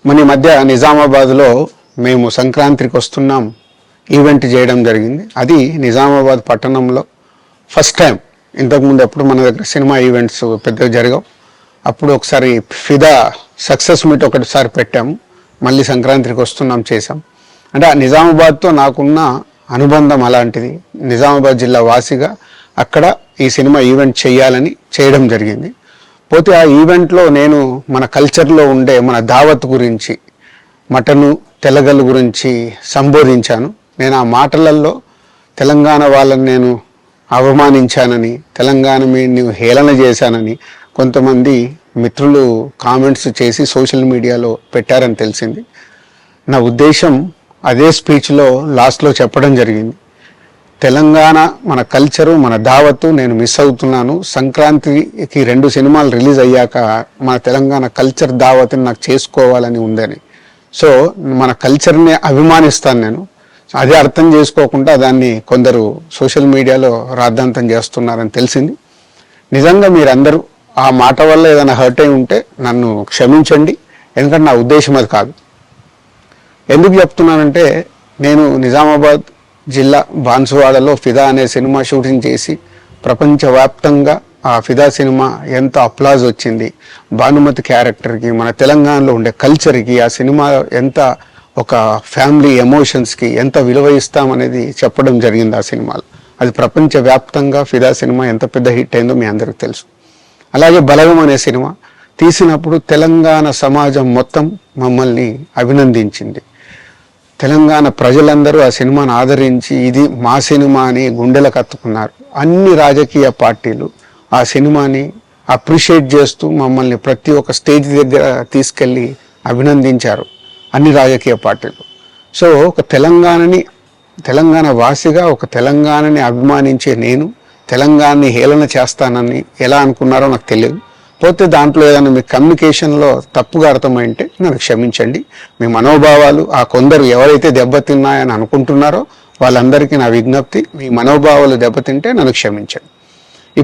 మన ఈ మధ్య నిజామాబాద్లో మేము సంక్రాంతికి వస్తున్నాం ఈవెంట్ చేయడం జరిగింది. అది నిజామాబాద్ పట్టణంలో ఫస్ట్ టైం. ఇంతకుముందు ఎప్పుడు మన దగ్గర సినిమా ఈవెంట్స్ పెద్దగా జరగవు. అప్పుడు ఒకసారి ఫిదా సక్సెస్ మీట్ ఒకటిసారి పెట్టాము, మళ్ళీ సంక్రాంతికి వస్తున్నాం చేసాం. అంటే ఆ నిజామాబాద్తో నాకున్న అనుబంధం అలాంటిది. నిజామాబాద్ జిల్లా వాసిగా అక్కడ ఈ సినిమా ఈవెంట్ చేయాలని చేయడం జరిగింది. పోతే ఆ ఈవెంట్లో నేను మన కల్చర్లో ఉండే మన దావత్ గురించి, మటను తెలగలు గురించి సంబోధించాను. నేను ఆ మాటలలో తెలంగాణ వాళ్ళని నేను అవమానించానని, తెలంగాణ మీద హేళన చేశానని కొంతమంది మిత్రులు కామెంట్స్ చేసి సోషల్ మీడియాలో పెట్టారని తెలిసింది. నా ఉద్దేశం అదే స్పీచ్లో లాస్ట్లో చెప్పడం జరిగింది. తెలంగాణ మన కల్చరు, మన దావత్తు నేను మిస్ అవుతున్నాను. సంక్రాంతికి 2 సినిమాలు రిలీజ్ అయ్యాక మన తెలంగాణ కల్చర్ దావత్ని నాకు చేసుకోవాలని ఉందని. సో మన కల్చర్ని అభిమానిస్తాను నేను. అదే అర్థం చేసుకోకుండా దాన్ని కొందరు సోషల్ మీడియాలో రాద్ధాంతం చేస్తున్నారని తెలిసింది. నిజంగా మీరందరూ ఆ మాట వల్ల ఏదైనా హర్ట్ అయి ఉంటే నన్ను క్షమించండి, ఎందుకంటే నా ఉద్దేశం అది కాదు. ఎందుకు చెప్తున్నానంటే, నేను నిజామాబాద్ జిల్లా బాన్సువాడలో ఫిదా అనే సినిమా షూటింగ్ చేసి ప్రపంచవ్యాప్తంగా ఆ ఫిదా సినిమా ఎంత అప్లాజ్ వచ్చింది, భానుమతి క్యారెక్టర్కి, మన తెలంగాణలో ఉండే కల్చర్కి ఆ సినిమా ఎంత ఒక ఫ్యామిలీ ఎమోషన్స్కి ఎంత విలువ ఇస్తామనేది చెప్పడం జరిగింది ఆ సినిమాలో. అది ప్రపంచవ్యాప్తంగా ఫిదా సినిమా ఎంత పెద్ద హిట్ అయిందో మీ అందరికీ తెలుసు. అలాగే బలగం అనే సినిమా తీసినప్పుడు తెలంగాణ సమాజం మొత్తం మమ్మల్ని అభినందించింది. తెలంగాణ ప్రజలందరూ ఆ సినిమాను ఆదరించి ఇది మా సినిమా అని గుండెలకు హత్తుకున్నారు. అన్ని రాజకీయ పార్టీలు ఆ సినిమాని అప్రిషియేట్ చేస్తూ మమ్మల్ని ప్రతి ఒక్క స్టేజ్ దగ్గర తీసుకెళ్ళి అభినందించారు, అన్ని రాజకీయ పార్టీలు. సో ఒక తెలంగాణ వాసిగా, ఒక తెలంగాణని అభిమానించే నేను తెలంగాణని హేళన చేస్తానని ఎలా అనుకున్నారో నాకు తెలియదు. పోతే దాంట్లో ఏదైనా మీ కమ్యూనికేషన్లో తప్పుగా అర్థమైంటే నన్ను క్షమించండి. మీ మనోభావాలు ఆ కొందరు ఎవరైతే దెబ్బతిన్నాయని అనుకుంటున్నారో వాళ్ళందరికీ నా విజ్ఞప్తి, మీ మనోభావాలు దెబ్బతింటే నన్ను క్షమించండి.